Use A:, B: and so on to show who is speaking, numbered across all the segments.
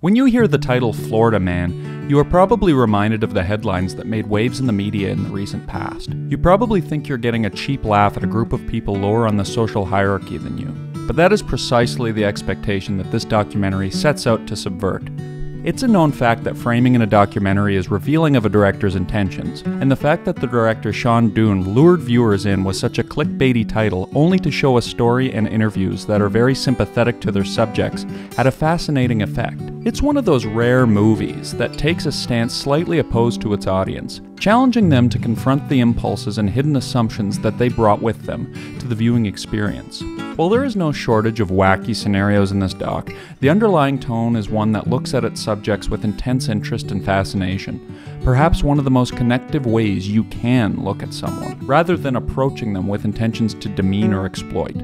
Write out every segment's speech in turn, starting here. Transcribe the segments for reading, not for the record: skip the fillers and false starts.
A: When you hear the title Florida Man, you are probably reminded of the headlines that made waves in the media in the recent past. You probably think you're getting a cheap laugh at a group of people lower on the social hierarchy than you. But that is precisely the expectation that this documentary sets out to subvert. It's a known fact that framing in a documentary is revealing of a director's intentions, and the fact that the director Sean Doon lured viewers in with such a clickbaity title only to show a story and interviews that are very sympathetic to their subjects had a fascinating effect. It's one of those rare movies that takes a stance slightly opposed to its audience, challenging them to confront the impulses and hidden assumptions that they brought with them to the viewing experience. While there is no shortage of wacky scenarios in this doc, the underlying tone is one that looks at its subjects with intense interest and fascination, perhaps one of the most connective ways you can look at someone, rather than approaching them with intentions to demean or exploit.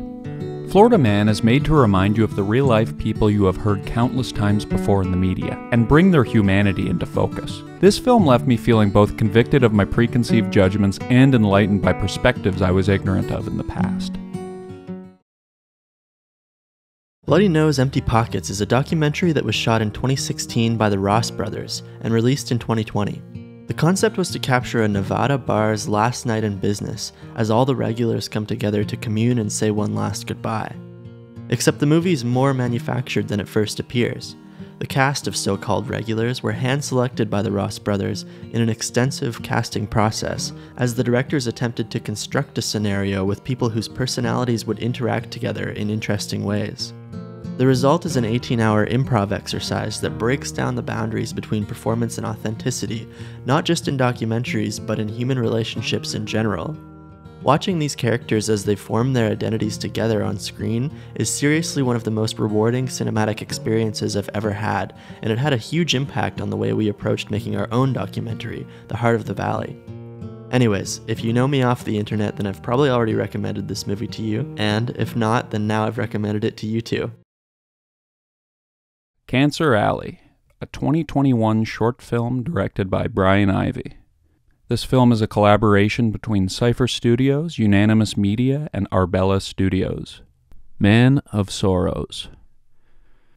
A: Florida Man is made to remind you of the real-life people you have heard countless times before in the media, and bring their humanity into focus. This film left me feeling both convicted of my preconceived judgments and enlightened by perspectives I was ignorant of in the past.
B: Bloody Nose, Empty Pockets is a documentary that was shot in 2016 by the Ross brothers and released in 2020. The concept was to capture a Nevada bar's last night in business as all the regulars come together to commune and say one last goodbye. Except the movie's more manufactured than it first appears. The cast of so-called regulars were hand-selected by the Ross brothers in an extensive casting process as the directors attempted to construct a scenario with people whose personalities would interact together in interesting ways. The result is an 18-hour improv exercise that breaks down the boundaries between performance and authenticity, not just in documentaries but in human relationships in general. Watching these characters as they form their identities together on screen is seriously one of the most rewarding cinematic experiences I've ever had, and it had a huge impact on the way we approached making our own documentary, The Heart of the Valley. Anyways, if you know me off the internet, then I've probably already recommended this movie to you, and if not, then now I've recommended it to you too.
A: Cancer Alley, a 2021 short film directed by Brian Ivey. This film is a collaboration between Cypher Studios, Unanimous Media, and Arbella Studios. Man of Sorrows.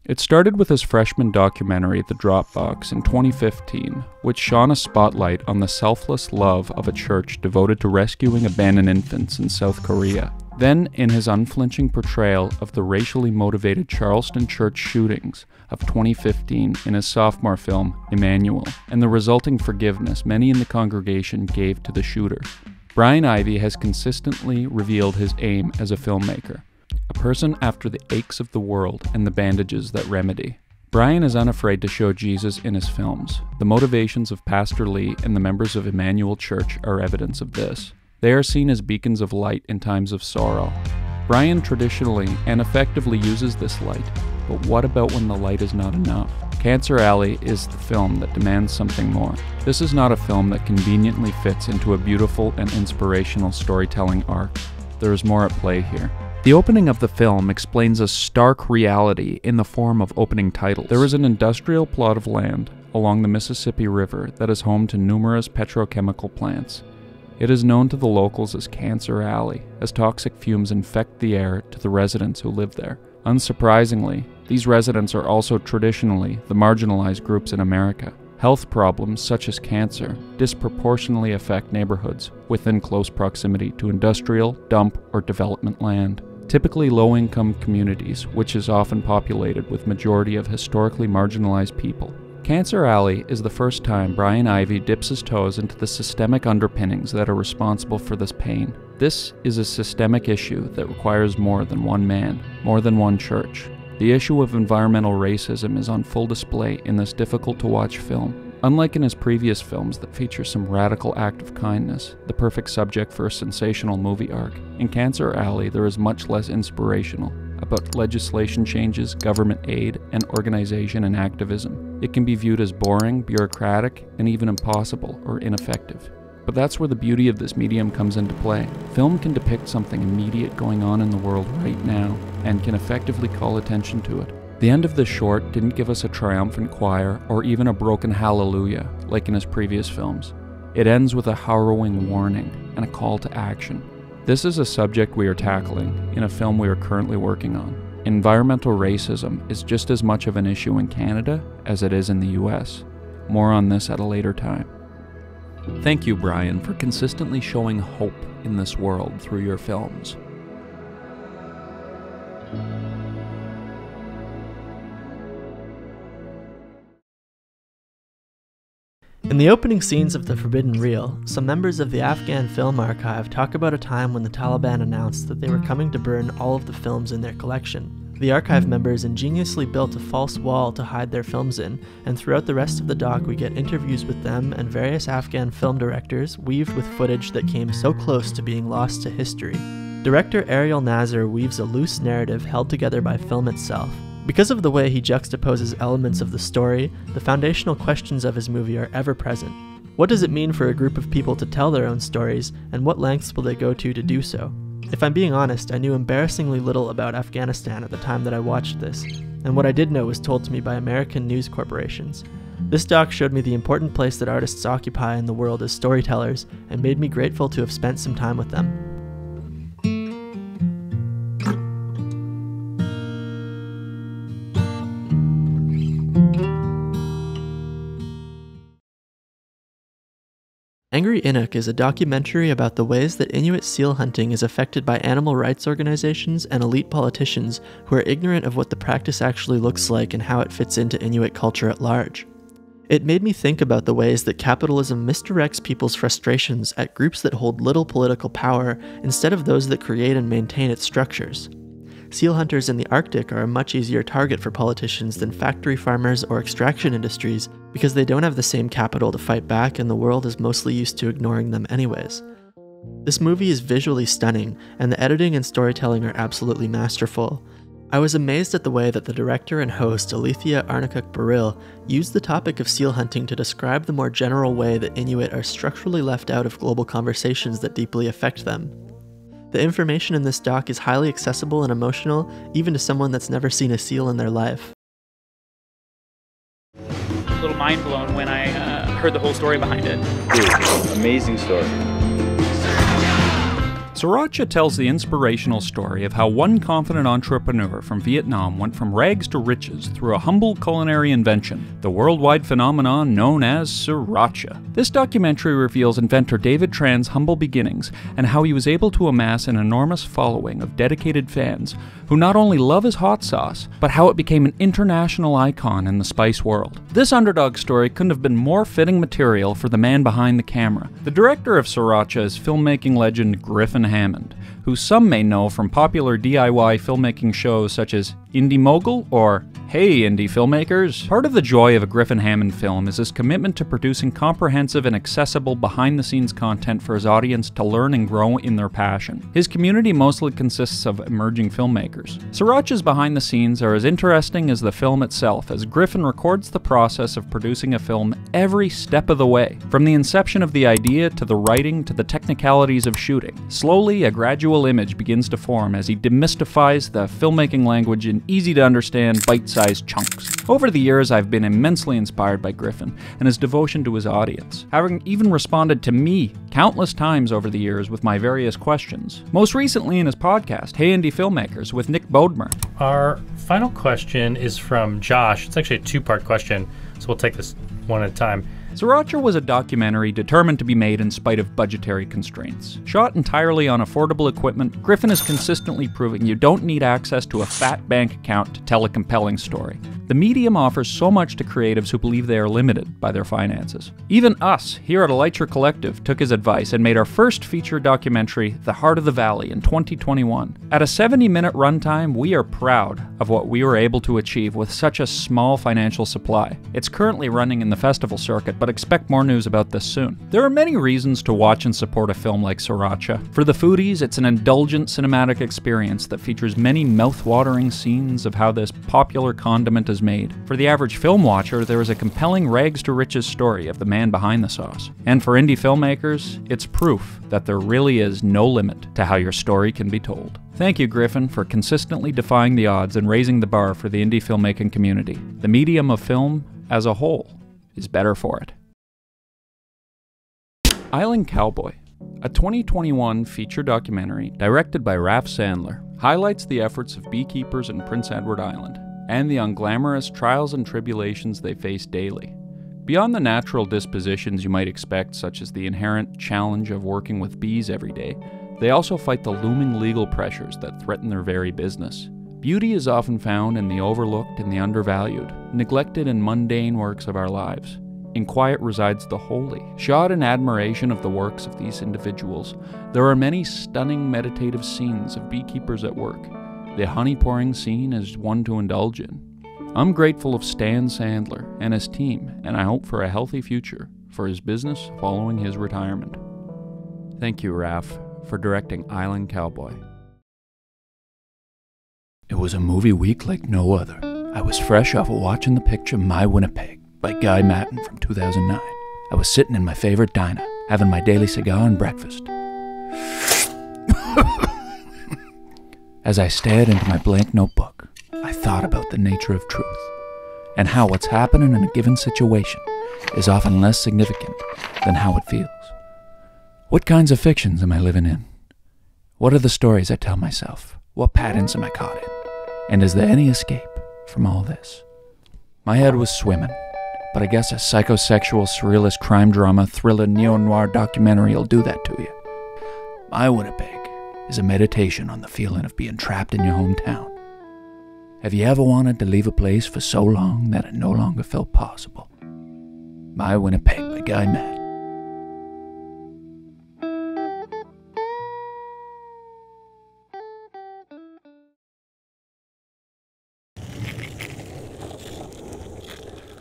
A: It started with his freshman documentary, The Dropbox, in 2015, which shone a spotlight on the selfless love of a church devoted to rescuing abandoned infants in South Korea. Then, in his unflinching portrayal of the racially motivated Charleston church shootings of 2015 in his sophomore film, Emmanuel, and the resulting forgiveness many in the congregation gave to the shooter. Brian Ivey has consistently revealed his aim as a filmmaker, a person after the aches of the world and the bandages that remedy. Brian is unafraid to show Jesus in his films. The motivations of Pastor Lee and the members of Emmanuel Church are evidence of this. They are seen as beacons of light in times of sorrow. Brian traditionally and effectively uses this light, but what about when the light is not enough? Cancer Alley is the film that demands something more. This is not a film that conveniently fits into a beautiful and inspirational storytelling arc. There is more at play here. The opening of the film explains a stark reality in the form of opening titles. There is an industrial plot of land along the Mississippi River that is home to numerous petrochemical plants. It is known to the locals as Cancer Alley, as toxic fumes infect the air to the residents who live there. Unsurprisingly, these residents are also traditionally the marginalized groups in America. Health problems such as cancer disproportionately affect neighborhoods within close proximity to industrial, dump, or development land. Typically low-income communities, which is often populated with majority of historically marginalized people. Cancer Alley is the first time Brian Ivey dips his toes into the systemic underpinnings that are responsible for this pain. This is a systemic issue that requires more than one man, more than one church. The issue of environmental racism is on full display in this difficult-to-watch film. Unlike in his previous films that feature some radical act of kindness, the perfect subject for a sensational movie arc, in Cancer Alley there is much less inspirational, about legislation changes, government aid, and organization and activism. It can be viewed as boring, bureaucratic, and even impossible or ineffective. But that's where the beauty of this medium comes into play. Film can depict something immediate going on in the world right now, and can effectively call attention to it. The end of this short didn't give us a triumphant choir or even a broken hallelujah like in his previous films. It ends with a harrowing warning and a call to action. This is a subject we are tackling in a film we are currently working on. environmental racism is just as much of an issue in Canada as it is in the US. More on this at a later time. Thank you, Brian, for consistently showing hope in this world through your films.
B: In the opening scenes of The Forbidden Reel, some members of the Afghan Film Archive talk about a time when the Taliban announced that they were coming to burn all of the films in their collection. The archive members ingeniously built a false wall to hide their films in, and throughout the rest of the doc we get interviews with them and various Afghan film directors weaved with footage that came so close to being lost to history. Director Ariel Nazar weaves a loose narrative held together by film itself. Because of the way he juxtaposes elements of the story, the foundational questions of his movie are ever present. What does it mean for a group of people to tell their own stories, and what lengths will they go to do so? If I'm being honest, I knew embarrassingly little about Afghanistan at the time that I watched this, and what I did know was told to me by American news corporations. This doc showed me the important place that artists occupy in the world as storytellers, and made me grateful to have spent some time with them. Angry Inuk is a documentary about the ways that Inuit seal hunting is affected by animal rights organizations and elite politicians who are ignorant of what the practice actually looks like and how it fits into Inuit culture at large. It made me think about the ways that capitalism misdirects people's frustrations at groups that hold little political power instead of those that create and maintain its structures. Seal hunters in the Arctic are a much easier target for politicians than factory farmers or extraction industries because they don't have the same capital to fight back and the world is mostly used to ignoring them anyways. This movie is visually stunning, and the editing and storytelling are absolutely masterful. I was amazed at the way that the director and host Elytra Collective used the topic of seal hunting to describe the more general way that Inuit are structurally left out of global conversations that deeply affect them. The information in this doc is highly accessible and emotional, even to someone that's never seen a seal in their life.
C: A little mind blown when I heard the whole story behind it.
D: Dude, amazing story.
A: Sriracha tells the inspirational story of how one confident entrepreneur from Vietnam went from rags to riches through a humble culinary invention, the worldwide phenomenon known as Sriracha. This documentary reveals inventor David Tran's humble beginnings and how he was able to amass an enormous following of dedicated fans who not only love his hot sauce, but how it became an international icon in the spice world. This underdog story couldn't have been more fitting material for the man behind the camera. The director of Sriracha is filmmaking legend Griffin Hammond, who some may know from popular DIY filmmaking shows such as Indie Mogul or Hey Indie Filmmakers. Part of the joy of a Griffin Hammond film is his commitment to producing comprehensive and accessible behind-the-scenes content for his audience to learn and grow in their passion. His community mostly consists of emerging filmmakers. Sriracha's behind the scenes are as interesting as the film itself, as Griffin records the process of producing a film every step of the way, from the inception of the idea to the writing to the technicalities of shooting. Slowly, a gradual image begins to form as he demystifies the filmmaking language in easy-to-understand, bite-sized chunks. Over the years, I've been immensely inspired by Griffin and his devotion to his audience, having even responded to me countless times over the years with my various questions. Most recently in his podcast, Hey Indie Filmmakers, with Nick Bodmer.
E: Our final question is from Josh. It's actually a two-part question, so we'll take this one at a time.
A: Sriracha was a documentary determined to be made in spite of budgetary constraints. Shot entirely on affordable equipment, Griffin is consistently proving you don't need access to a fat bank account to tell a compelling story. The medium offers so much to creatives who believe they are limited by their finances. Even us, here at Elytra Collective, took his advice and made our first feature documentary, The Heart of the Valley, in 2021. At a 70-minute runtime, we are proud of what we were able to achieve with such a small financial supply. It's currently running in the festival circuit, but expect more news about this soon. There are many reasons to watch and support a film like Sriracha. For the foodies, it's an indulgent cinematic experience that features many mouth-watering scenes of how this popular condiment is made. For the average film watcher, there is a compelling rags-to-riches story of the man behind the sauce. And for indie filmmakers, it's proof that there really is no limit to how your story can be told. Thank you, Griffin, for consistently defying the odds and raising the bar for the indie filmmaking community. The medium of film, as a whole, is better for it. Island Cowboy, a 2021 feature documentary directed by Raph Sandler, highlights the efforts of beekeepers in Prince Edward Island and the unglamorous trials and tribulations they face daily. Beyond the natural dispositions you might expect, such as the inherent challenge of working with bees every day, they also fight the looming legal pressures that threaten their very business. Beauty is often found in the overlooked and the undervalued, neglected and mundane works of our lives. In quiet resides the holy. Shot in admiration of the works of these individuals, there are many stunning meditative scenes of beekeepers at work. The honey pouring scene is one to indulge in. I'm grateful of Stan Sandler and his team, and I hope for a healthy future for his business following his retirement. Thank you, Raph, for directing Island Cowboy. It was a movie week like no other. I was fresh off of watching the picture My Winnipeg by Guy Matten from 2009. I was sitting in my favorite diner, having my daily cigar and breakfast. As I stared into my blank notebook, I thought about the nature of truth, and how what's happening in a given situation is often less significant than how it feels. What kinds of fictions am I living in? What are the stories I tell myself? What patterns am I caught in? And is there any escape from all this? My head was swimming, but I guess a psychosexual, surrealist crime drama, thriller, neo-noir documentary will do that to you. My Winnipeg is a meditation on the feeling of being trapped in your hometown. Have you ever wanted to leave a place for so long that it no longer felt possible? My Winnipeg by Guy Matten.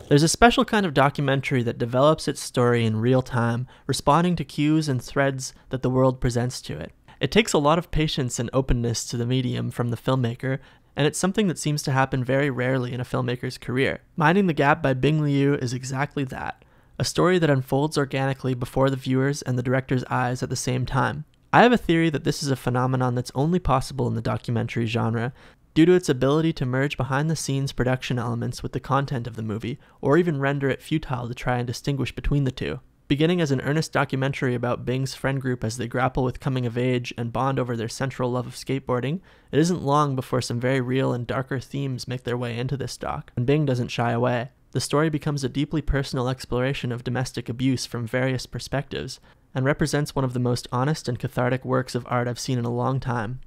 B: There's a special kind of documentary that develops its story in real time, responding to cues and threads that the world presents to it. It takes a lot of patience and openness to the medium from the filmmaker, and it's something that seems to happen very rarely in a filmmaker's career. Minding the Gap by Bing Liu is exactly that, a story that unfolds organically before the viewer's and the director's eyes at the same time. I have a theory that this is a phenomenon that's only possible in the documentary genre, due to its ability to merge behind-the-scenes production elements with the content of the movie, or even render it futile to try and distinguish between the two. Beginning as an earnest documentary about Bing's friend group as they grapple with coming of age and bond over their central love of skateboarding, it isn't long before some very real and darker themes make their way into this doc, and Bing doesn't shy away. The story becomes a deeply personal exploration of domestic abuse from various perspectives, and represents one of the most honest and cathartic works of art I've seen in a long time.